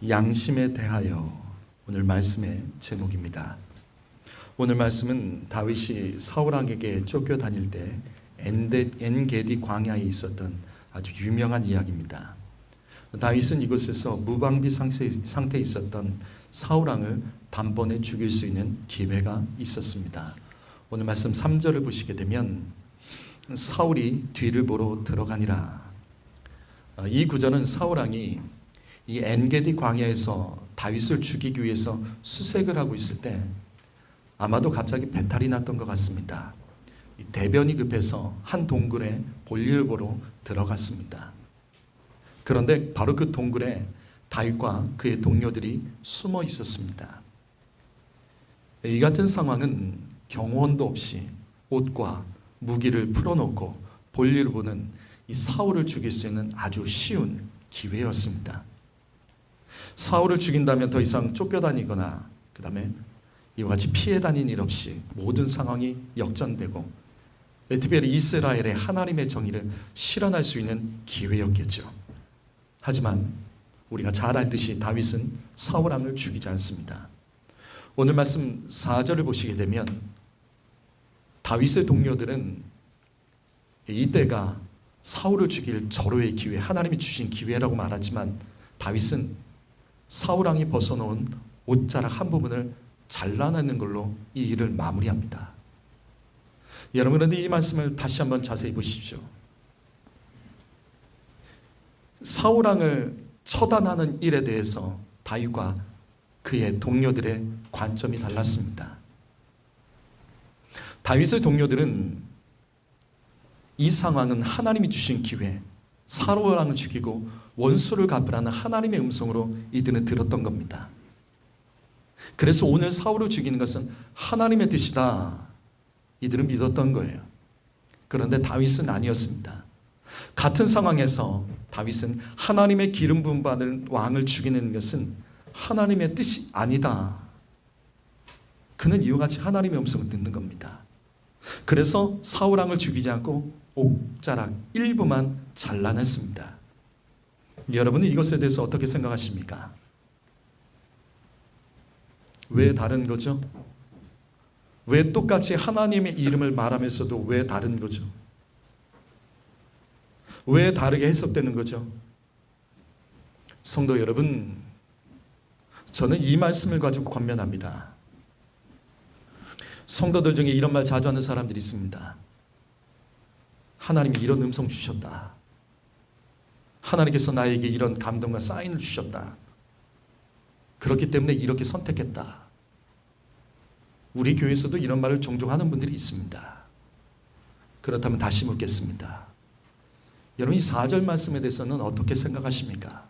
양심에 대하여 오늘 말씀의 제목입니다. 오늘 말씀은 다윗이 사울왕에게 쫓겨다닐 때 엔게디 광야에 있었던 아주 유명한 이야기입니다. 다윗은 이곳에서 무방비 상태에 있었던 사울왕을 단번에 죽일 수 있는 기회가 있었습니다. 오늘 말씀 3절을 보시게 되면 사울이 뒤를 보러 들어가니라. 이 구절은 사울왕이 이 엔게디 광야에서 다윗을 죽이기 위해서 수색을 하고 있을 때 아마도 갑자기 배탈이 났던 것 같습니다. 대변이 급해서 한 동굴에 볼일을 보러 들어갔습니다. 그런데 바로 그 동굴에 다윗과 그의 동료들이 숨어 있었습니다. 이 같은 상황은 경호원도 없이 옷과 무기를 풀어놓고 볼일을 보는 이 사울을 죽일 수 있는 아주 쉬운 기회였습니다. 사울을 죽인다면 더 이상 쫓겨다니거나 그 다음에 이와 같이 피해 다닌 일 없이 모든 상황이 역전되고 특별히 이스라엘의 하나님의 정의를 실현할 수 있는 기회였겠죠. 하지만 우리가 잘 알듯이 다윗은 사울왕을 죽이지 않습니다. 오늘 말씀 4절을 보시게 되면 다윗의 동료들은 이때가 사울을 죽일 절호의 기회, 하나님이 주신 기회라고 말하지만 다윗은 사울왕이 벗어놓은 옷자락 한 부분을 잘라내는 걸로 이 일을 마무리합니다. 여러분, 그런데 이 말씀을 다시 한번 자세히 보십시오. 사울왕을 처단하는 일에 대해서 다윗과 그의 동료들의 관점이 달랐습니다. 다윗의 동료들은 이 상황은 하나님이 주신 기회, 사울왕을 죽이고 원수를 갚으라는 하나님의 음성으로 이들은 들었던 겁니다. 그래서 오늘 사울을 죽이는 것은 하나님의 뜻이다, 이들은 믿었던 거예요. 그런데 다윗은 아니었습니다. 같은 상황에서 다윗은 하나님의 기름 부음 받은 왕을 죽이는 것은 하나님의 뜻이 아니다. 그는 이와 같이 하나님의 음성을 듣는 겁니다. 그래서 사울왕을 죽이지 않고 옷자락 일부만 잘라냈습니다. 여러분은 이것에 대해서 어떻게 생각하십니까? 왜 다른 거죠? 왜 똑같이 하나님의 이름을 말하면서도 왜 다른 거죠? 왜 다르게 해석되는 거죠? 성도 여러분, 저는 이 말씀을 가지고 권면합니다. 성도들 중에 이런 말 자주 하는 사람들이 있습니다. 하나님이 이런 음성 주셨다. 하나님께서 나에게 이런 감동과 사인을 주셨다. 그렇기 때문에 이렇게 선택했다. 우리 교회에서도 이런 말을 종종 하는 분들이 있습니다. 그렇다면 다시 묻겠습니다. 여러분, 이 4절 말씀에 대해서는 어떻게 생각하십니까?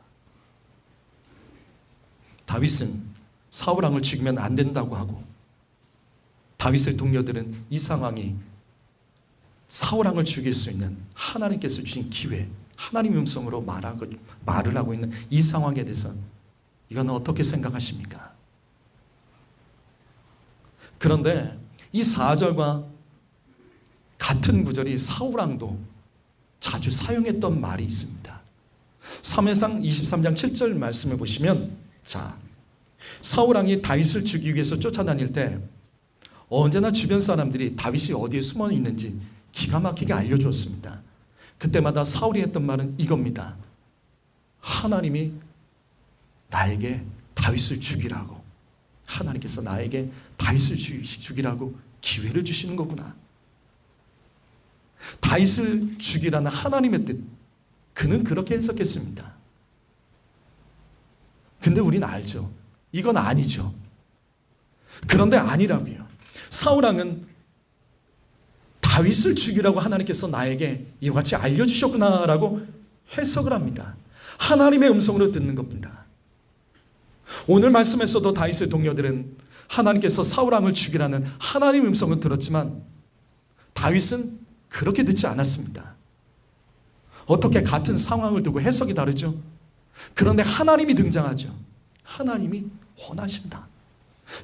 다윗은 사울왕을 죽이면 안 된다고 하고 다윗의 동료들은 이 상황이 사울왕을 죽일 수 있는 하나님께서 주신 기회, 하나님의 음성으로 말을 하고 있는 이 상황에 대해서 이거는 어떻게 생각하십니까? 그런데 이 4절과 같은 구절이 사울왕도 자주 사용했던 말이 있습니다. 사무엘상 23장 7절 말씀을 보시면, 사울왕이 다윗을 죽이기 위해서 쫓아다닐 때 언제나 주변 사람들이 다윗이 어디에 숨어 있는지 기가 막히게 알려주었습니다. 그때마다 사울이 했던 말은 이겁니다. 하나님이 나에게 다윗을 죽이라고, 하나님께서 나에게 다윗을 죽이라고 기회를 주시는 거구나. 다윗을 죽이라는 하나님의 뜻, 그는 그렇게 해석했습니다. 근데 우리는 알죠. 이건 아니죠. 그런데 아니라고요. 사울왕은 다윗을 죽이라고 하나님께서 나에게 이와 같이 알려주셨구나라고 해석을 합니다. 하나님의 음성으로 듣는 겁니다. 오늘 말씀에서도 다윗의 동료들은 하나님께서 사울왕을 죽이라는 하나님의 음성을 들었지만 다윗은 그렇게 듣지 않았습니다. 어떻게 같은 상황을 두고 해석이 다르죠? 그런데 하나님이 등장하죠. 하나님이 원하신다.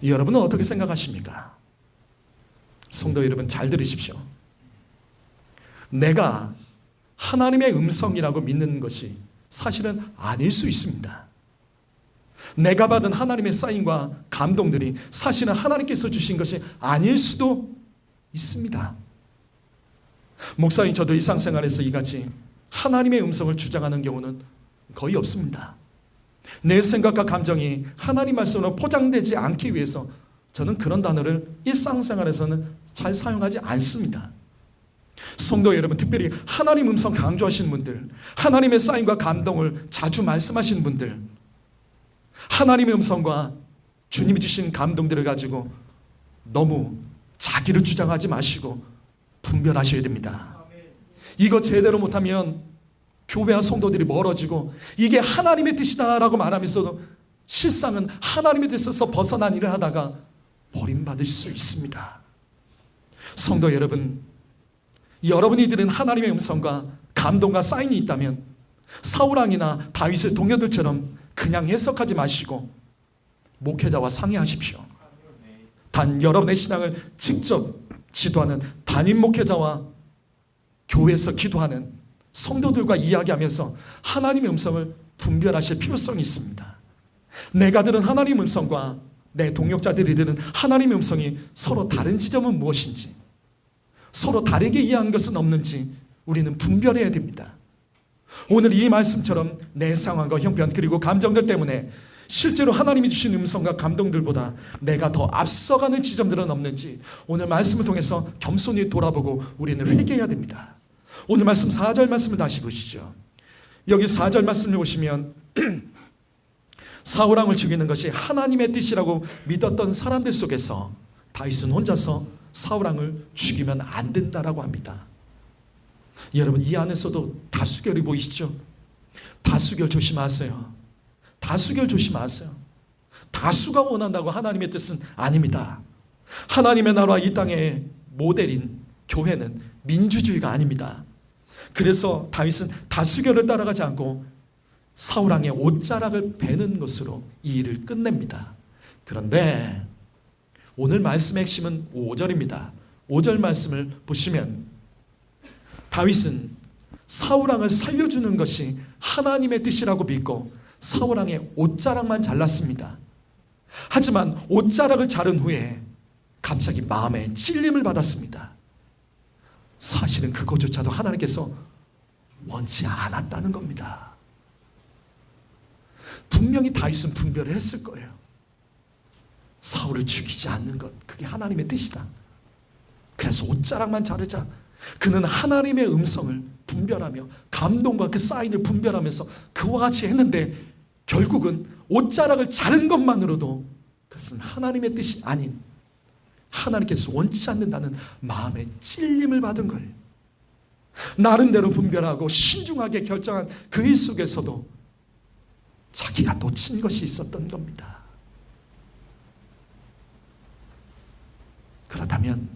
여러분은 어떻게 생각하십니까? 성도 여러분, 잘 들으십시오. 내가 하나님의 음성이라고 믿는 것이 사실은 아닐 수 있습니다. 내가 받은 하나님의 사인과 감동들이 사실은 하나님께서 주신 것이 아닐 수도 있습니다. 목사인 저도 일상생활에서 이같이 하나님의 음성을 주장하는 경우는 거의 없습니다. 내 생각과 감정이 하나님 말씀으로 포장되지 않기 위해서 저는 그런 단어를 일상생활에서는 잘 사용하지 않습니다. 성도 여러분, 특별히 하나님 음성 강조하시는 분들, 하나님의 사인과 감동을 자주 말씀하시는 분들, 하나님의 음성과 주님이 주신 감동들을 가지고 너무 자기를 주장하지 마시고 분별하셔야 됩니다. 이거 제대로 못하면 교회와 성도들이 멀어지고 이게 하나님의 뜻이다라고 말하면서도 실상은 하나님의 뜻에서 벗어난 일을 하다가 버림받을 수 있습니다. 성도 여러분, 여러분이 들은 하나님의 음성과 감동과 사인이 있다면 사울왕이나 다윗의 동료들처럼 그냥 해석하지 마시고 목회자와 상의하십시오. 단 여러분의 신앙을 직접 지도하는 담임 목회자와 교회에서 기도하는 성도들과 이야기하면서 하나님의 음성을 분별하실 필요성이 있습니다. 내가 들은 하나님의 음성과 내 동역자들이 들은 하나님의 음성이 서로 다른 지점은 무엇인지, 서로 다르게 이해한 것은 없는지 우리는 분별해야 됩니다. 오늘 이 말씀처럼 내 상황과 형편 그리고 감정들 때문에 실제로 하나님이 주신 음성과 감동들보다 내가 더 앞서가는 지점들은 없는지 오늘 말씀을 통해서 겸손히 돌아보고 우리는 회개해야 됩니다. 오늘 말씀 4절 말씀을 다시 보시죠. 여기 4절 말씀을 보시면 사울왕을 죽이는 것이 하나님의 뜻이라고 믿었던 사람들 속에서 다윗은 혼자서 사울왕을 죽이면 안 된다라고 합니다. 여러분, 이 안에서도 다수결이 보이시죠? 다수결 조심하세요. 다수결 조심하세요. 다수가 원한다고 하나님의 뜻은 아닙니다. 하나님의 나라와 이 땅의 모델인 교회는 민주주의가 아닙니다. 그래서 다윗은 다수결을 따라가지 않고 사울왕의 옷자락을 베는 것으로 이 일을 끝냅니다. 그런데 오늘 말씀의 핵심은 5절입니다. 5절 말씀을 보시면 다윗은 사울왕을 살려주는 것이 하나님의 뜻이라고 믿고 사울왕의 옷자락만 잘랐습니다. 하지만 옷자락을 자른 후에 갑자기 마음에 찔림을 받았습니다. 사실은 그것조차도 하나님께서 원치 않았다는 겁니다. 분명히 다윗은 분별을 했을 거예요. 사울을 죽이지 않는 것, 그게 하나님의 뜻이다. 그래서 옷자락만 자르자. 그는 하나님의 음성을 분별하며 감동과 그 사인을 분별하면서 그와 같이 했는데 결국은 옷자락을 자른 것만으로도 그것은 하나님의 뜻이 아닌 하나님께서 원치 않는다는 마음의 찔림을 받은 거예요. 나름대로 분별하고 신중하게 결정한 그 일 속에서도 자기가 놓친 것이 있었던 겁니다. 그렇다면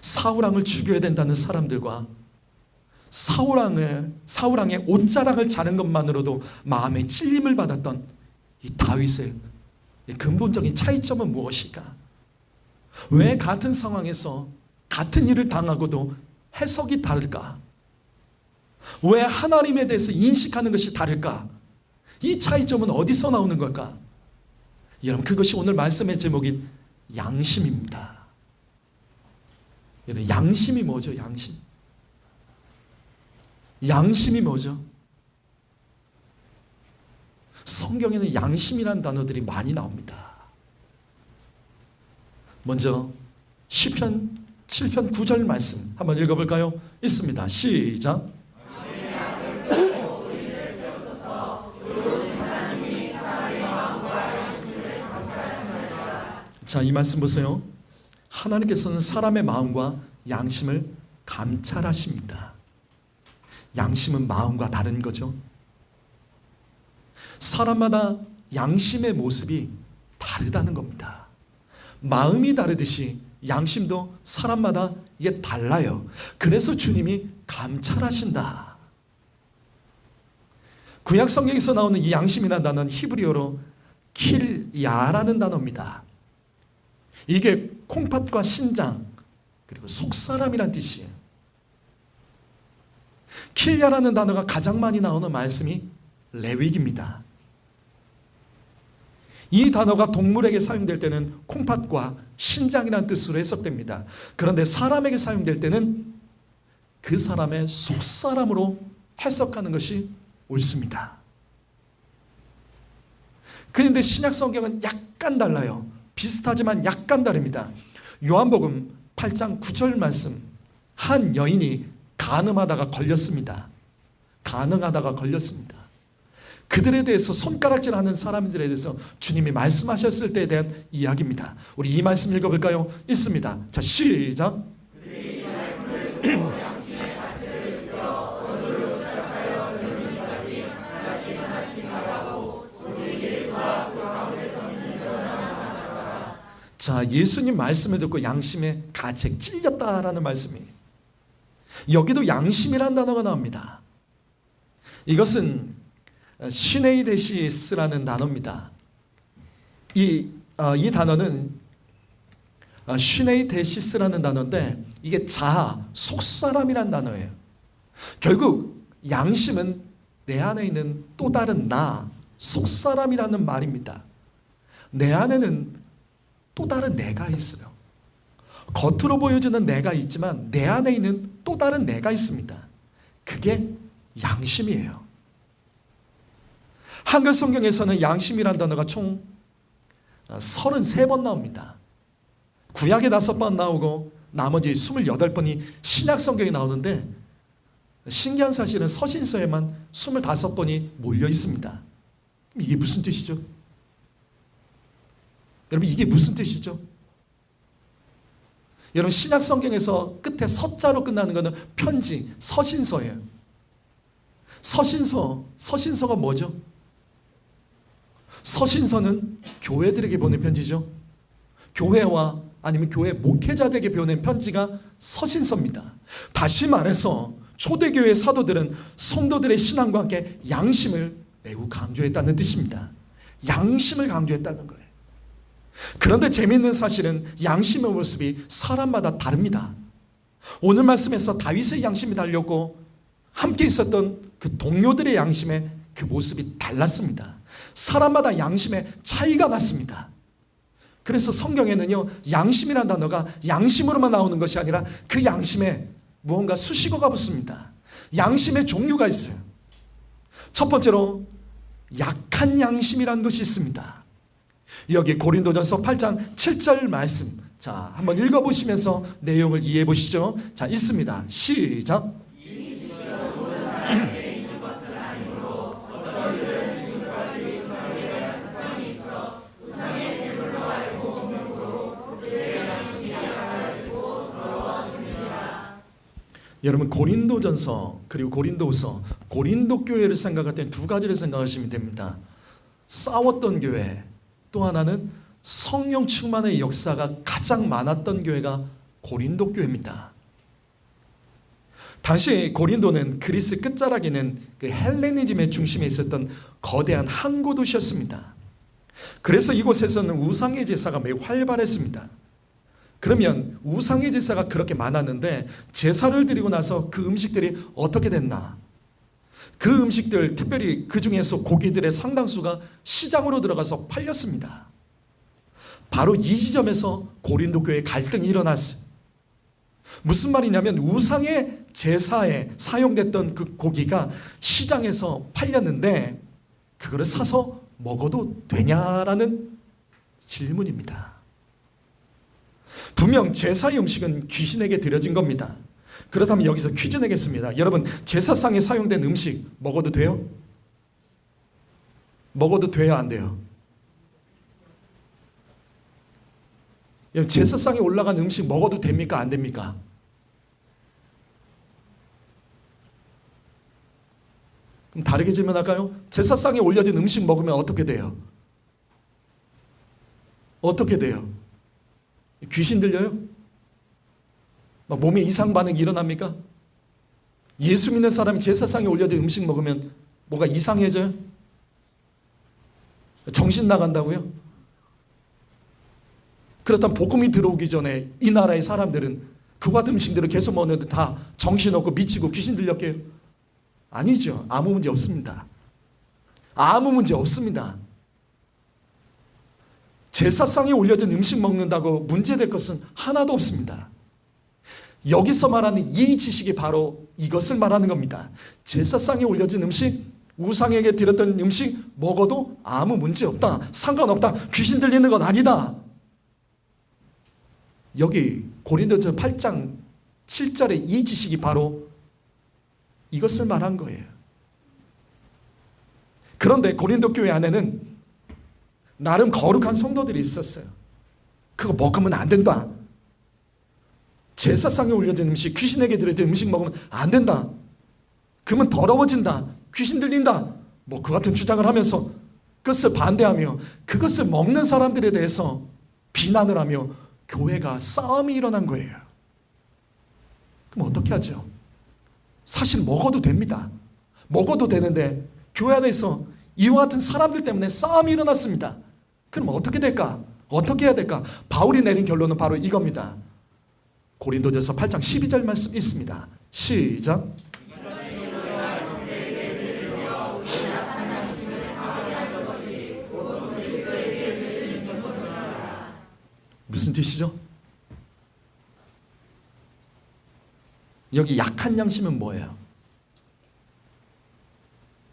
사울왕을 죽여야 된다는 사람들과 사울왕의 옷자락을 자른 것만으로도 마음의 찔림을 받았던 이 다윗의 근본적인 차이점은 무엇일까? 왜 같은 상황에서 같은 일을 당하고도 해석이 다를까? 왜 하나님에 대해서 인식하는 것이 다를까? 이 차이점은 어디서 나오는 걸까? 여러분, 그것이 오늘 말씀의 제목인 양심입니다. 여러분, 양심이 뭐죠? 양심이 뭐죠? 성경에는 양심이라는 단어들이 많이 나옵니다. 먼저 시편 7편 9절 말씀 한번 읽어볼까요? 읽습니다. 시작. 자, 이 말씀 보세요. 하나님께서는 사람의 마음과 양심을 감찰하십니다. 양심은 마음과 다른 거죠. 사람마다 양심의 모습이 다르다는 겁니다. 마음이 다르듯이 양심도 사람마다 이게 달라요. 그래서 주님이 감찰하신다. 구약 성경에서 나오는 이 양심이라는 단어는 히브리어로 킬야라는 단어입니다. 이게 콩팥과 신장 그리고 속사람이란 뜻이에요. 킬야라는 단어가 가장 많이 나오는 말씀이 레위기입니다. 이 단어가 동물에게 사용될 때는 콩팥과 신장이라는 뜻으로 해석됩니다. 그런데 사람에게 사용될 때는 그 사람의 속사람으로 해석하는 것이 옳습니다. 그런데 신약 성경은 약간 달라요. 비슷하지만 약간 다릅니다. 요한복음 8장 9절 말씀, 한 여인이 간음하다가 걸렸습니다. 그들에 대해서 손가락질하는 사람들에 대해서 주님이 말씀하셨을 때에 대한 이야기입니다. 우리 이 말씀 읽어볼까요? 읽습니다. 자, 시작. 자, 예수님 말씀을 듣고 양심의 가책 찔렸다라는 말씀이에요. 여기도 양심이라는 단어가 나옵니다. 이것은 시네이데시스라는 단어입니다. 이 단어는 시네이데시스라는 단어인데 이게 자아, 속사람이라는 단어예요. 결국 양심은 내 안에 있는 또 다른 나, 속사람이라는 말입니다. 내 안에는 또 다른 내가 있어요. 겉으로 보여주는 내가 있지만 내 안에 있는 또 다른 내가 있습니다. 그게 양심이에요. 한글 성경에서는 양심이라는 단어가 총 33번 나옵니다. 구약에 5번 나오고 나머지 28번이 신약 성경에 나오는데 신기한 사실은 서신서에만 25번이 몰려 있습니다. 이게 무슨 뜻이죠? 여러분, 이게 무슨 뜻이죠? 여러분, 신약 성경에서 끝에 서자로 끝나는 것은 편지, 서신서예요. 서신서가 뭐죠? 서신서는 교회들에게 보낸 편지죠. 교회와 아니면 교회 목회자들에게 보낸 편지가 서신서입니다. 다시 말해서 초대교회 사도들은 성도들의 신앙과 함께 양심을 매우 강조했다는 뜻입니다. 양심을 강조했다는 거예요. 그런데 재미있는 사실은 양심의 모습이 사람마다 다릅니다. 오늘 말씀에서 다윗의 양심이 달렸고 함께 있었던 그 동료들의 양심의 그 모습이 달랐습니다. 사람마다 양심의 차이가 났습니다. 그래서 성경에는요, 양심이라는 단어가 양심으로만 나오는 것이 아니라 그 양심에 무언가 수식어가 붙습니다. 양심의 종류가 있어요. 첫 번째로 약한 양심이라는 것이 있습니다. 여기 고린도전서 8장 7절 말씀, 자, 한번 읽어보시면서 내용을 이해해 보시죠. 자, 읽습니다. 시작. 여러분, 고린도전서 그리고 고린도후서, 고린도 교회를 생각할 때 두 가지를 생각하시면 됩니다. 싸웠던 교회, 또 하나는 성령 충만의 역사가 가장 많았던 교회가 고린도 교회입니다. 당시 고린도는 그리스 끝자락에는 그 헬레니즘의 중심에 있었던 거대한 항구 도시였습니다. 그래서 이곳에서는 우상의 제사가 매우 활발했습니다. 그러면 우상의 제사가 그렇게 많았는데 제사를 드리고 나서 그 음식들이 어떻게 됐나? 그 음식들, 특별히 그 중에서 고기들의 상당수가 시장으로 들어가서 팔렸습니다. 바로 이 지점에서 고린도 교회에 갈등이 일어났어요. 무슨 말이냐면 우상의 제사에 사용됐던 그 고기가 시장에서 팔렸는데 그거를 사서 먹어도 되냐라는 질문입니다. 분명 제사의 음식은 귀신에게 드려진 겁니다. 그렇다면 여기서 퀴즈 내겠습니다. 여러분, 제사상에 사용된 음식 먹어도 돼요? 먹어도 돼요, 안 돼요? 여러분, 제사상에 올라간 음식 먹어도 됩니까, 안 됩니까? 그럼 다르게 질문할까요? 제사상에 올려진 음식 먹으면 어떻게 돼요? 어떻게 돼요? 귀신 들려요? 막 몸에 이상 반응이 일어납니까? 예수 믿는 사람이 제사상에 올려진 음식 먹으면 뭐가 이상해져요? 정신 나간다고요? 그렇다면 복음이 들어오기 전에 이 나라의 사람들은 그와 음식들을 계속 먹는데 다 정신없고 미치고 귀신 들렸게요? 아니죠. 아무 문제 없습니다. 아무 문제 없습니다. 제사상에 올려진 음식 먹는다고 문제될 것은 하나도 없습니다. 여기서 말하는 이 지식이 바로 이것을 말하는 겁니다. 제사상에 올려진 음식, 우상에게 드렸던 음식 먹어도 아무 문제 없다, 상관없다, 귀신 들리는 건 아니다. 여기 고린도전서 8장 7절의 이 지식이 바로 이것을 말한 거예요. 그런데 고린도 교회 안에는 나름 거룩한 성도들이 있었어요. 그거 먹으면 안 된다. 제사상에 올려진 음식, 귀신에게 드려진 음식 먹으면 안 된다. 그러면 더러워진다, 귀신 들린다, 뭐 그 같은 주장을 하면서 그것을 반대하며 그것을 먹는 사람들에 대해서 비난을 하며 교회가 싸움이 일어난 거예요. 그럼 어떻게 하죠? 사실 먹어도 됩니다. 먹어도 되는데 교회 안에서 이와 같은 사람들 때문에 싸움이 일어났습니다. 그럼 어떻게 될까? 어떻게 해야 될까? 바울이 내린 결론은 바로 이겁니다. 고린도전서 8장 12절 말씀 있습니다. 시작. 무슨 뜻이죠? 여기 약한 양심은 뭐예요?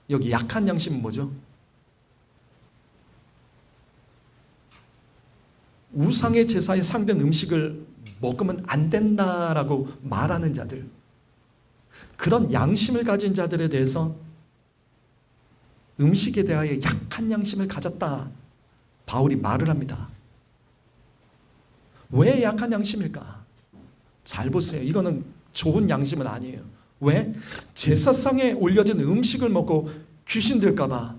여기 약한 양심은 뭐죠? 우상의 제사에 상된 음식을 먹으면 안 된다라고 말하는 자들, 그런 양심을 가진 자들에 대해서 음식에 대하여 약한 양심을 가졌다, 바울이 말을 합니다. 왜 약한 양심일까? 잘 보세요. 이거는 좋은 양심은 아니에요. 왜? 제사상에 올려진 음식을 먹고 귀신 들까봐,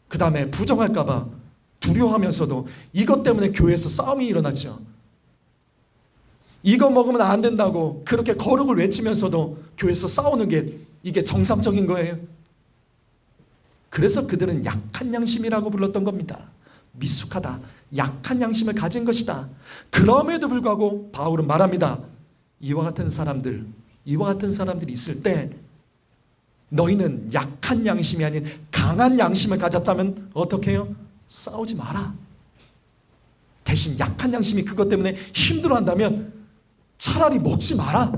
그 다음에 부정할까봐 두려워하면서도 이것 때문에 교회에서 싸움이 일어났죠. 이거 먹으면 안 된다고 그렇게 거룩을 외치면서도 교회에서 싸우는 게 이게 정상적인 거예요. 그래서 그들은 약한 양심이라고 불렀던 겁니다. 미숙하다, 약한 양심을 가진 것이다. 그럼에도 불구하고 바울은 말합니다. 이와 같은 사람들이 있을 때 너희는 약한 양심이 아닌 강한 양심을 가졌다면 어떻게 해요? 싸우지 마라. 대신 약한 양심이 그것 때문에 힘들어한다면 차라리 먹지 마라.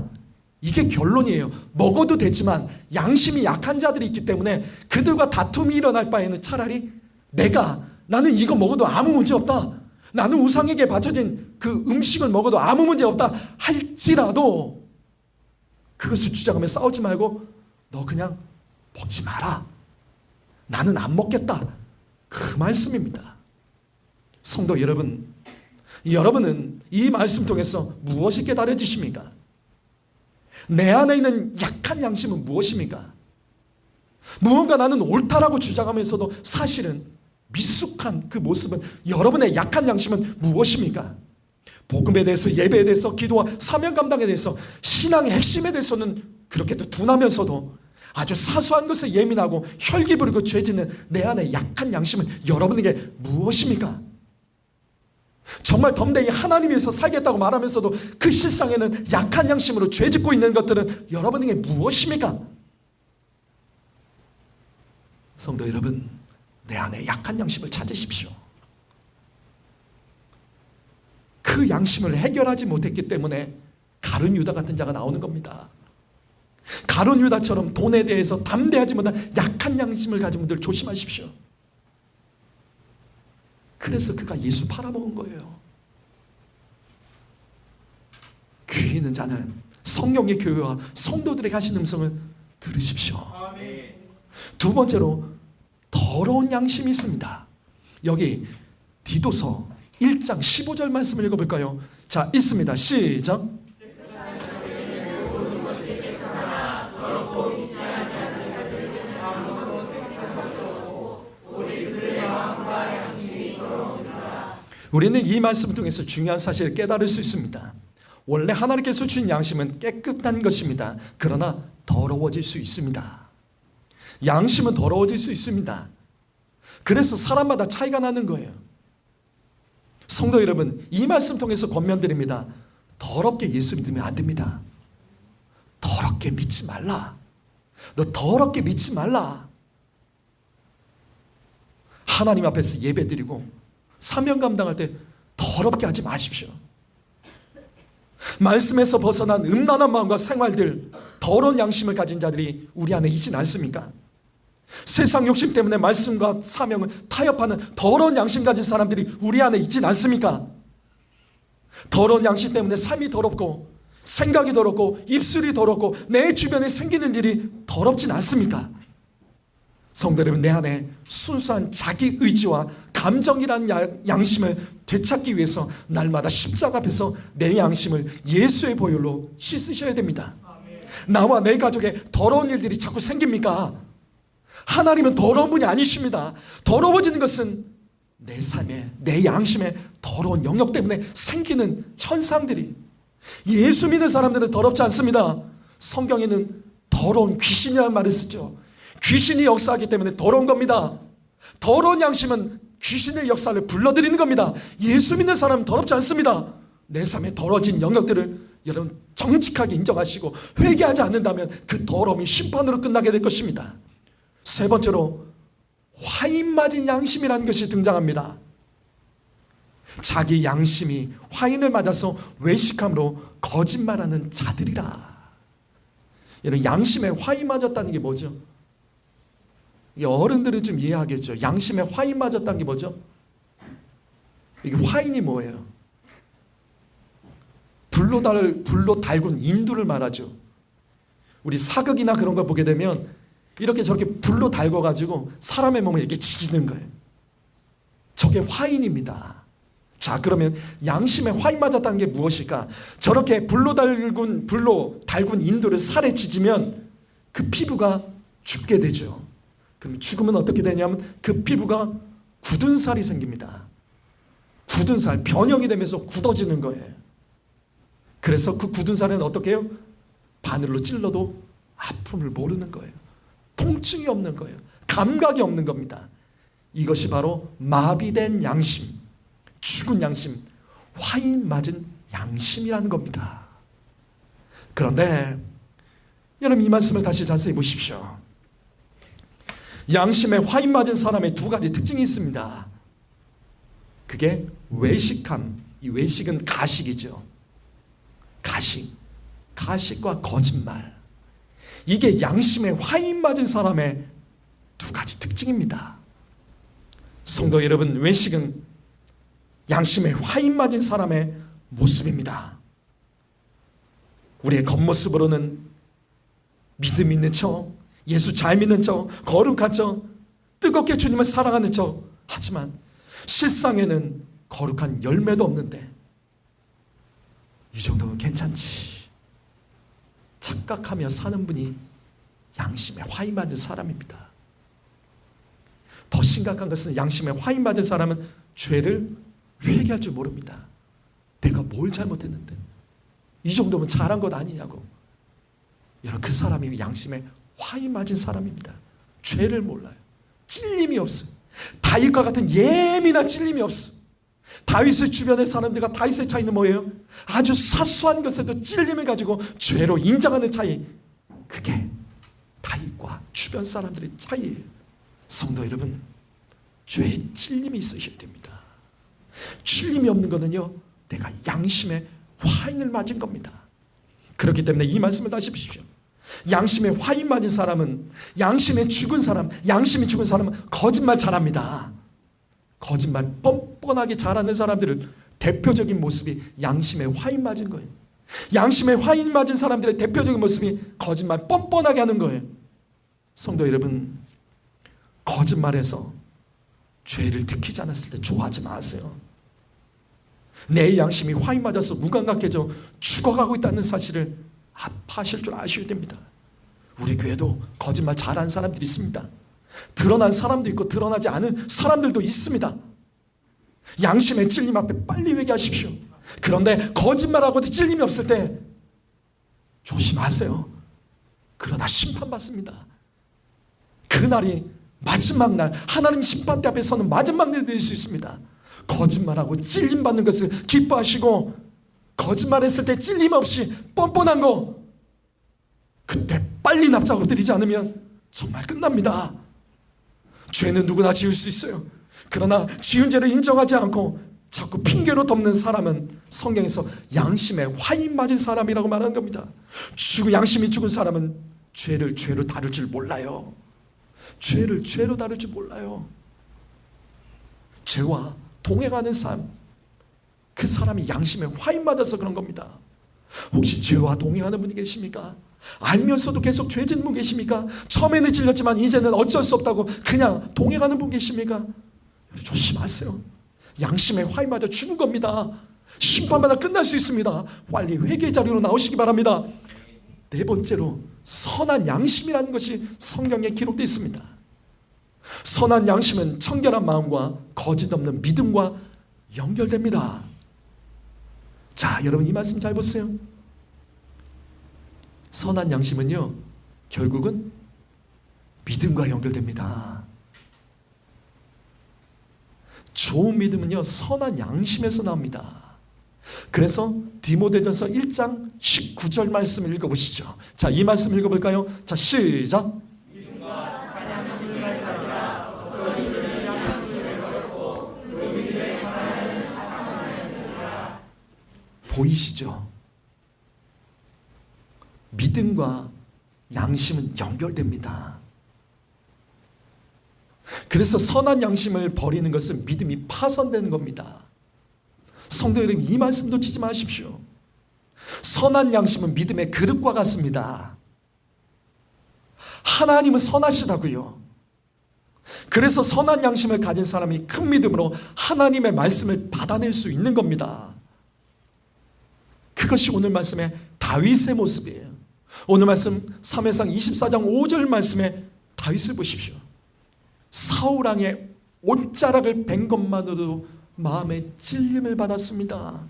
이게 결론이에요. 먹어도 되지만 양심이 약한 자들이 있기 때문에 그들과 다툼이 일어날 바에는 차라리 나는 이거 먹어도 아무 문제 없다, 나는 우상에게 바쳐진 그 음식을 먹어도 아무 문제 없다 할지라도 그것을 주장하며 싸우지 말고 너 그냥 먹지 마라, 나는 안 먹겠다, 그 말씀입니다. 성도 여러분, 여러분은 이 말씀 통해서 무엇이 깨달아지십니까? 내 안에 있는 약한 양심은 무엇입니까? 무언가 나는 옳다라고 주장하면서도 사실은 미숙한 그 모습은, 여러분의 약한 양심은 무엇입니까? 복음에 대해서, 예배에 대해서, 기도와 사명 감당에 대해서, 신앙의 핵심에 대해서는 그렇게 둔하면서도 아주 사소한 것에 예민하고 혈기 부리고 죄짓는 내 안의 약한 양심은 여러분에게 무엇입니까? 정말 덤대이 하나님 위해서 살겠다고 말하면서도 그 실상에는 약한 양심으로 죄짓고 있는 것들은 여러분에게 무엇입니까? 성도 여러분, 내 안에 약한 양심을 찾으십시오. 그 양심을 해결하지 못했기 때문에 가룟 유다 같은 자가 나오는 겁니다. 가룟 유다처럼 돈에 대해서 담대하지 못한 약한 양심을 가진 분들 조심하십시오. 그래서 그가 예수 팔아먹은 거예요. 귀 있는 자는 성령의 교회와 성도들에게 하신 음성을 들으십시오. 두 번째로 더러운 양심이 있습니다. 여기 디도서 1장 15절 말씀을 읽어볼까요? 자, 있습니다. 시작. 우리는 이 말씀을 통해서 중요한 사실을 깨달을 수 있습니다. 원래 하나님께서 주신 양심은 깨끗한 것입니다. 그러나 더러워질 수 있습니다. 양심은 더러워질 수 있습니다. 그래서 사람마다 차이가 나는 거예요. 성도 여러분, 이 말씀 통해서 권면드립니다. 더럽게 예수 믿으면 안 됩니다. 더럽게 믿지 말라. 너 더럽게 믿지 말라. 하나님 앞에서 예배드리고 사명 감당할 때 더럽게 하지 마십시오. 말씀에서 벗어난 음란한 마음과 생활들, 더러운 양심을 가진 자들이 우리 안에 있진 않습니까? 세상 욕심 때문에 말씀과 사명을 타협하는 더러운 양심 가진 사람들이 우리 안에 있진 않습니까? 더러운 양심 때문에 삶이 더럽고 생각이 더럽고 입술이 더럽고 내 주변에 생기는 일이 더럽진 않습니까? 성도 여러분, 내 안에 순수한 자기 의지와 감정이라는 양심을 되찾기 위해서 날마다 십자가 앞에서 내 양심을 예수의 보혈로 씻으셔야 됩니다. 나와 내 가족에 더러운 일들이 자꾸 생깁니까? 하나님은 더러운 분이 아니십니다. 더러워지는 것은 내 삶에, 내 양심에 더러운 영역 때문에 생기는 현상들이, 예수 믿는 사람들은 더럽지 않습니다. 성경에는 더러운 귀신이라는 말을 쓰죠. 귀신이 역사하기 때문에 더러운 겁니다. 더러운 양심은 귀신의 역사를 불러들이는 겁니다. 예수 믿는 사람은 더럽지 않습니다. 내 삶에 더러워진 영역들을 여러분 정직하게 인정하시고 회개하지 않는다면 그 더러움이 심판으로 끝나게 될 것입니다. 세 번째로 화인 맞은 양심이라는 것이 등장합니다. 자기 양심이 화인을 맞아서 외식함으로 거짓말하는 자들이라. 여러분, 양심에 화인 맞았다는 게 뭐죠? 어른들은 좀 이해하겠죠. 양심에 화인 맞았다는 게 뭐죠? 이게 화인이 뭐예요? 불로 달군 인두를 말하죠. 우리 사극이나 그런 거 보게 되면 이렇게 저렇게 불로 달궈가지고 사람의 몸을 이렇게 지지는 거예요. 저게 화인입니다. 자, 그러면 양심에 화인 맞았다는 게 무엇일까? 저렇게 불로 달군 인두를 살에 지지면 그 피부가 죽게 되죠. 그럼 죽으면 어떻게 되냐면 그 피부가 굳은 살이 생깁니다. 굳은 살, 변형이 되면서 굳어지는 거예요. 그래서 그 굳은 살은 어떻게 해요? 바늘로 찔러도 아픔을 모르는 거예요. 통증이 없는 거예요. 감각이 없는 겁니다. 이것이 바로 마비된 양심, 죽은 양심, 화인 맞은 양심이라는 겁니다. 그런데 여러분, 이 말씀을 다시 자세히 보십시오. 양심에 화인 맞은 사람의 두 가지 특징이 있습니다. 그게 외식함, 이 외식은 가식이죠. 가식과 거짓말. 이게 양심에 화인 맞은 사람의 두 가지 특징입니다. 성도 여러분, 외식은 양심에 화인 맞은 사람의 모습입니다. 우리의 겉모습으로는 믿음 있는 척, 예수 잘 믿는 척, 거룩한 척, 뜨겁게 주님을 사랑하는 척 하지만 실상에는 거룩한 열매도 없는데 이 정도면 괜찮지 착각하며 사는 분이 양심에 화인 맞은 사람입니다. 더 심각한 것은 양심에 화인 맞은 사람은 죄를 회개할 줄 모릅니다. 내가 뭘 잘못했는데 이 정도면 잘한 것 아니냐고. 여러분, 그 사람이 양심에 화인 맞은 사람입니다. 죄를 몰라요. 찔림이 없어요. 다윗과 같은 예민한 찔림이 없어요. 다윗의 주변의 사람들과 다윗의 차이는 뭐예요? 아주 사소한 것에도 찔림을 가지고 죄로 인정하는 차이. 그게 다윗과 주변 사람들의 차이예요. 성도 여러분, 죄에 찔림이 있으셔야 됩니다. 찔림이 없는 것은요, 내가 양심에 화인을 맞은 겁니다. 그렇기 때문에 이 말씀을 다시 보십시오. 양심에 화인 맞은 사람은, 양심이 죽은 사람은 거짓말 잘합니다. 거짓말 뻔뻔하게 잘하는 사람들을 대표적인 모습이 양심에 화인 맞은 거예요. 양심에 화인 맞은 사람들의 대표적인 모습이 거짓말 뻔뻔하게 하는 거예요. 성도 여러분, 거짓말에서 죄를 들키지 않았을 때 좋아하지 마세요. 내 양심이 화인 맞아서 무감각해져 죽어가고 있다는 사실을 아파하실 줄 아셔야 됩니다. 우리 교회도 거짓말 잘하는 사람들이 있습니다. 드러난 사람도 있고 드러나지 않은 사람들도 있습니다. 양심의 찔림 앞에 빨리 회개하십시오. 그런데 거짓말하고도 찔림이 없을 때 조심하세요. 그러다 심판받습니다. 그날이 마지막 날, 하나님 심판대 앞에 서는 마지막 날이 될 수 있습니다. 거짓말하고 찔림받는 것을 기뻐하시고, 거짓말했을 때 찔림 없이 뻔뻔한 거, 그때 빨리 납작 엎드리지 않으면 정말 끝납니다. 죄는 누구나 지을 수 있어요. 그러나 지은 죄를 인정하지 않고 자꾸 핑계로 덮는 사람은 성경에서 양심에 화인 맞은 사람이라고 말하는 겁니다. 양심이 죽은 사람은 죄를 죄로 다룰 줄 몰라요. 죄를 죄로 다룰 줄 몰라요. 죄와 동행하는 삶, 그 사람이 양심에 화인 맞아서 그런 겁니다. 혹시 죄와 동행하는 분이 계십니까? 알면서도 계속 죄 짓는 분 계십니까? 처음에는 질렸지만 이제는 어쩔 수 없다고 그냥 동행하는 분 계십니까? 조심하세요. 양심에 화인 맞아 죽은 겁니다. 심판마다 끝날 수 있습니다. 빨리 회개 자리로 나오시기 바랍니다. 네 번째로 선한 양심이라는 것이 성경에 기록되어 있습니다. 선한 양심은 청결한 마음과 거짓 없는 믿음과 연결됩니다. 자, 여러분 이 말씀 잘 보세요. 선한 양심은요, 결국은 믿음과 연결됩니다. 좋은 믿음은요, 선한 양심에서 나옵니다. 그래서 디모데전서 1장 19절 말씀을 읽어보시죠. 자, 이 말씀 읽어볼까요? 자, 시작. 보이시죠? 믿음과 양심은 연결됩니다. 그래서 선한 양심을 버리는 것은 믿음이 파손되는 겁니다. 성도 여러분, 이 말씀 놓치지 마십시오. 선한 양심은 믿음의 그릇과 같습니다. 하나님은 선하시다고요. 그래서 선한 양심을 가진 사람이 큰 믿음으로 하나님의 말씀을 받아낼 수 있는 겁니다. 그것이 오늘 말씀의 다윗의 모습이에요. 오늘 말씀 3회상 24장 5절 말씀에 다윗을 보십시오. 사울왕의 옷자락을 벤 것만으로도 마음에 찔림을 받았습니다.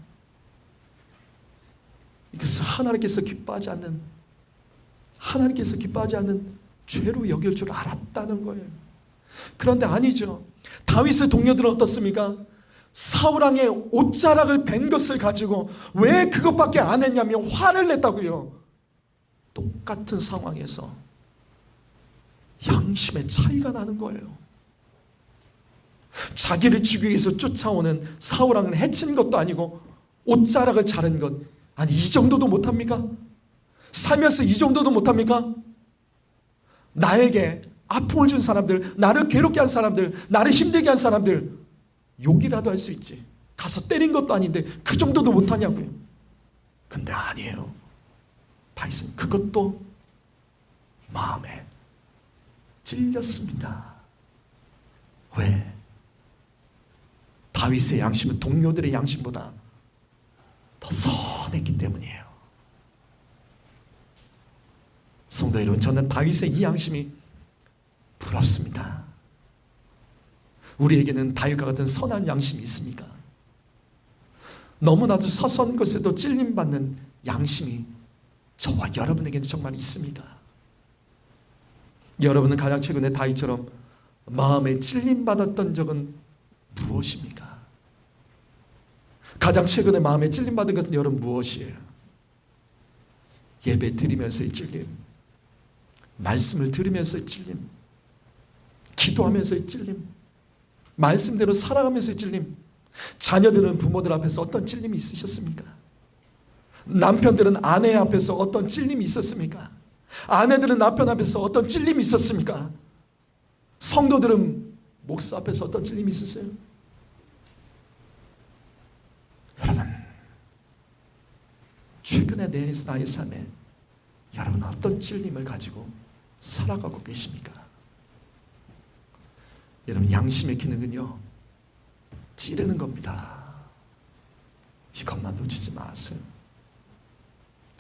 이것은 하나님께서 기뻐하지 않는 죄로 여길 줄 알았다는 거예요. 그런데 아니죠. 다윗의 동료들은 어떻습니까? 사울왕의 옷자락을 벤 것을 가지고 왜 그것밖에 안 했냐면 화를 냈다고요. 똑같은 상황에서 양심의 차이가 나는 거예요. 자기를 죽이기 위해서 쫓아오는 사울왕을 해친 것도 아니고 옷자락을 자른 것, 아니 이 정도도 못합니까? 살면서 이 정도도 못합니까? 나에게 아픔을 준 사람들, 나를 괴롭게 한 사람들, 나를 힘들게 한 사람들 욕이라도 할 수 있지, 가서 때린 것도 아닌데 그 정도도 못하냐고요. 근데 아니에요. 다윗은 그것도 마음에 찔렸습니다. 왜? 다윗의 양심은 동료들의 양심보다 더 선했기 때문이에요. 성도 여러분, 저는 다윗의 이 양심이 부럽습니다. 우리에게는 다윗과 같은 선한 양심이 있습니까? 너무나도 사소한 것에도 찔림받는 양심이 저와 여러분에게는 정말 있습니다. 여러분은 가장 최근에 다윗처럼 마음에 찔림받았던 적은 무엇입니까? 가장 최근에 마음에 찔림받은 것은 여러분 무엇이에요? 예배 드리면서의 찔림, 말씀을 들으면서의 찔림, 기도하면서의 찔림, 말씀대로 살아가면서의 찔림, 자녀들은 부모들 앞에서 어떤 찔림이 있으셨습니까? 남편들은 아내 앞에서 어떤 찔림이 있었습니까? 아내들은 남편 앞에서 어떤 찔림이 있었습니까? 성도들은 목사 앞에서 어떤 찔림이 있었어요? 여러분, 최근에 나의 삶에 여러분 어떤 찔림을 가지고 살아가고 계십니까? 여러분, 양심의 기능은요, 찌르는 겁니다. 이것만 놓치지 마세요.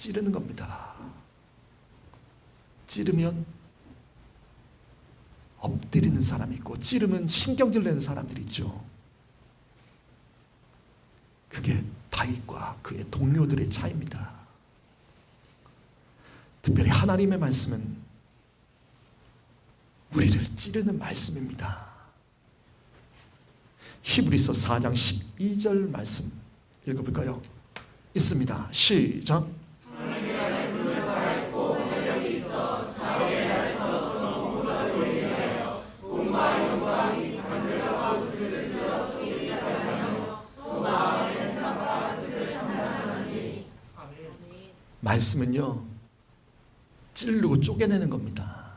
찌르는 겁니다. 찌르면 엎드리는 사람이 있고 찌르면 신경질 내는 사람들이 있죠. 그게 다윗과 그의 동료들의 차이입니다. 특별히 하나님의 말씀은 우리를 찌르는 말씀입니다. 히브리서 4장 12절 말씀 읽어볼까요? 있습니다. 시작. 말씀은요, 찌르고 쪼개내는 겁니다.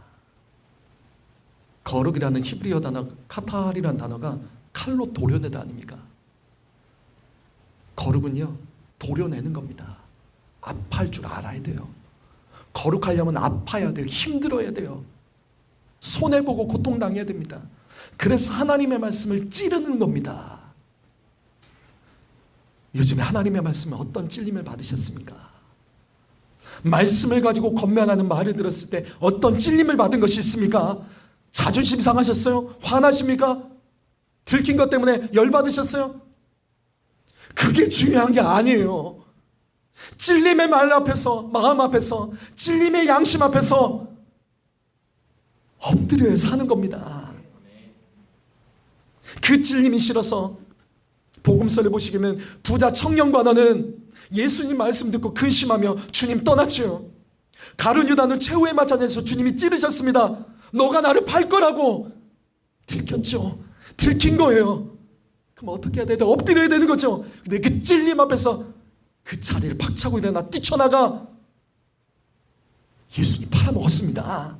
거룩이라는 히브리어 단어 카탈이라는 단어가 칼로 도려내다 아닙니까? 거룩은요, 도려내는 겁니다. 아파할 줄 알아야 돼요. 거룩하려면 아파야 돼요. 힘들어야 돼요. 손해보고 고통당해야 됩니다. 그래서 하나님의 말씀을 찌르는 겁니다. 요즘에 하나님의 말씀에 어떤 찔림을 받으셨습니까? 말씀을 가지고 권면하는 말을 들었을 때 어떤 찔림을 받은 것이 있습니까? 자존심 상하셨어요? 화나십니까? 들킨 것 때문에 열받으셨어요? 그게 중요한 게 아니에요. 찔림의 말 앞에서, 마음 앞에서, 찔림의 양심 앞에서 엎드려야 사는 겁니다. 그 찔림이 싫어서 복음서를 보시면 부자 청년관원은 예수님 말씀 듣고 근심하며 주님 떠났죠. 가룟 유다는 최후의 마찬에서 주님이 찌르셨습니다. 너가 나를 팔 거라고. 들켰죠. 들킨 거예요. 그럼 어떻게 해야 돼요? 엎드려야 되는 거죠. 근데 그 찔림 앞에서 그 자리를 박차고 일어나 뛰쳐나가 예수님 팔아먹었습니다.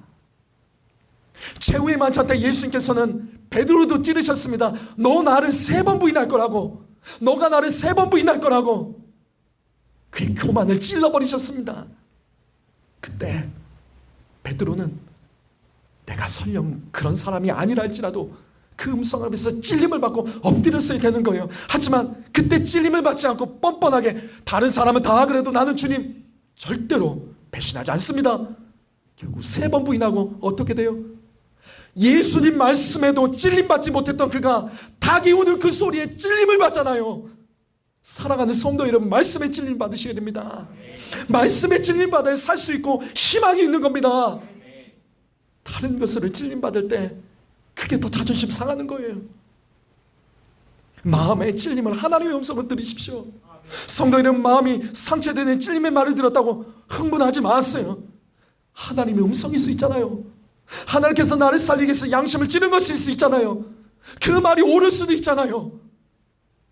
최후의 만찬 때 예수님께서는 베드로도 찌르셨습니다. 너 나를 3번 부인할 거라고. 너가 나를 3번 부인할 거라고. 그의 교만을 찔러버리셨습니다. 그때 베드로는 내가 설령 그런 사람이 아니라 할지라도 그 음성 앞에서 찔림을 받고 엎드렸어야 되는 거예요. 하지만 그때 찔림을 받지 않고 뻔뻔하게 다른 사람은 다 그래도 나는 주님 절대로 배신하지 않습니다. 결국 3번 부인하고 어떻게 돼요? 예수님 말씀에도 찔림받지 못했던 그가 닭이 우는 그 소리에 찔림을 받잖아요. 사랑하는 성도 여러분, 말씀에 찔림 받으셔야 됩니다. 말씀에 찔림 받아야 살 수 있고 희망이 있는 겁니다. 다른 것으로 찔림 받을 때 그게 더 자존심 상하는 거예요. 마음의 찔림을 하나님의 음성을 들으십시오. 성도 여러분, 마음이 상처되는 찔림의 말을 들었다고 흥분하지 마세요. 하나님의 음성일 수 있잖아요. 하나님께서 나를 살리기 위해서 양심을 찌른 것일 수 있잖아요. 그 말이 옳을 수도 있잖아요.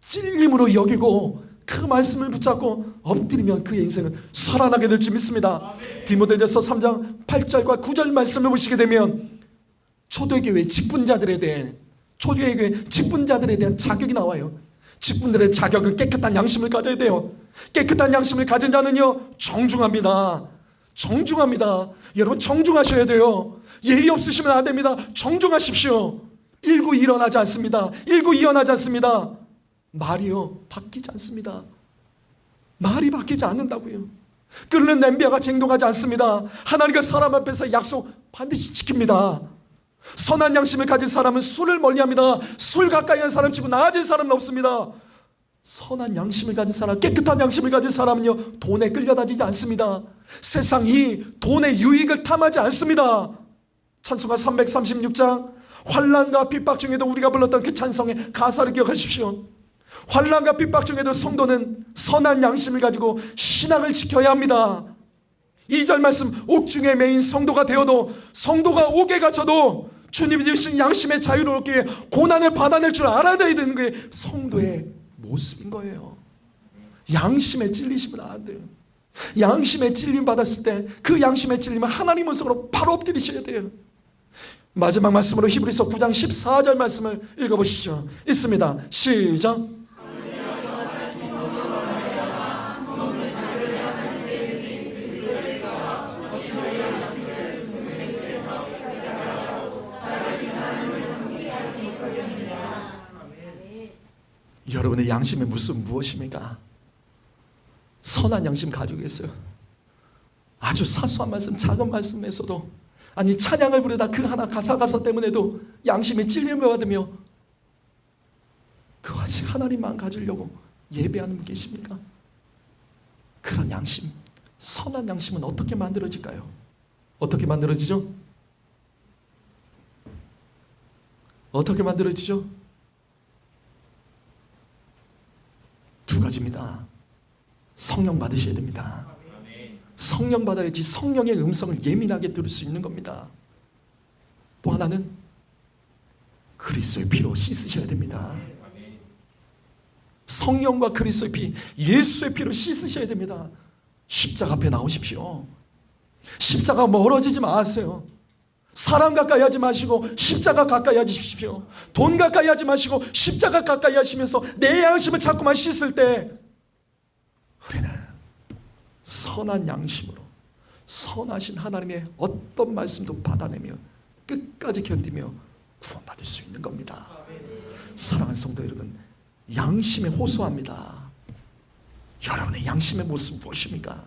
찔림으로 여기고 그 말씀을 붙잡고 엎드리면 그의 인생은 살아나게 될 줄 믿습니다. 디모데전서 3장 8절과 9절 말씀을 보시게 되면 초대교회 직분자들에 대한 자격이 나와요. 직분들의 자격은 깨끗한 양심을 가져야 돼요. 깨끗한 양심을 가진 자는요, 정중합니다. 정중합니다. 여러분, 정중하셔야 돼요. 예의 없으시면 안 됩니다. 정중하십시오. 일구일언하지 않습니다. 일구이언하지 않습니다. 말이요, 바뀌지 않습니다. 말이 바뀌지 않는다고요. 끓는 냄비와 같이 행동하지 않습니다. 하나님과 사람 앞에서 약속 반드시 지킵니다. 선한 양심을 가진 사람은 술을 멀리합니다. 술 가까이 한 사람 치고 나아진 사람은 없습니다. 선한 양심을 가진 사람, 깨끗한 양심을 가진 사람은요, 돈에 끌려다니지 않습니다. 세상 이 돈의 유익을 탐하지 않습니다. 찬송가 336장, 환난과 핍박 중에도 우리가 불렀던 그 찬송의 가사를 기억하십시오. 환난과 핍박 중에도 성도는 선한 양심을 가지고 신앙을 지켜야 합니다. 2절 말씀, 옥중에 매인 성도가 되어도, 성도가 옥에 갇혀도 주님이 주신 양심의 자유를 얻기 위해 고난을 받아낼 줄 알아야 되는 게 성도의 모습인 거예요. 양심에 찔리시면 안 돼요. 양심에 찔림 받았을 때 그 양심에 찔림은 하나님 음성으로 바로 엎드리셔야 돼요. 마지막 말씀으로 히브리서 9장 14절 말씀을 읽어보시죠. 있습니다. 시작. 여러분의 양심의 모습은 무엇입니까? 선한 양심 가지고 계세요. 아주 사소한 말씀, 작은 말씀에서도, 아니 찬양을 부르다 그 하나 가사 때문에도 양심의 찔림을 받으며 그것이 하나님만 가지려고 예배하는 분 계십니까? 그런 양심, 선한 양심은 어떻게 만들어질까요? 어떻게 만들어지죠? 어떻게 만들어지죠? 2가지입니다. 성령 받으셔야 됩니다. 성령 받아야지 성령의 음성을 예민하게 들을 수 있는 겁니다. 또 하나는 그리스도의 피로 씻으셔야 됩니다. 성령과 그리스도의 피, 예수의 피로 씻으셔야 됩니다. 십자가 앞에 나오십시오. 십자가 멀어지지 마세요. 사람 가까이 하지 마시고 십자가 가까이 하십시오. 돈 가까이 하지 마시고 십자가 가까이 하시면서 내 양심을 자꾸만 씻을 때 우리는 선한 양심으로 선하신 하나님의 어떤 말씀도 받아내며 끝까지 견디며 구원받을 수 있는 겁니다. 사랑하는 성도 여러분, 양심에 호소합니다. 여러분의 양심의 모습 무엇입니까?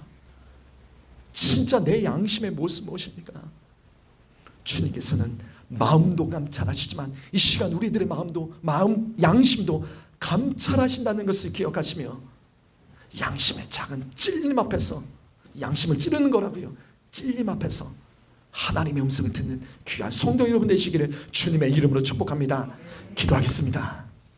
진짜 내 양심의 모습 무엇입니까? 주님께서는 마음도 감찰하시지만 이 시간 우리들의 마음 양심도 감찰하신다는 것을 기억하시며 양심의 작은 찔림 앞에서, 양심을 찌르는 거라고요, 찔림 앞에서 하나님의 음성을 듣는 귀한 성도 여러분 되시기를 주님의 이름으로 축복합니다. 기도하겠습니다.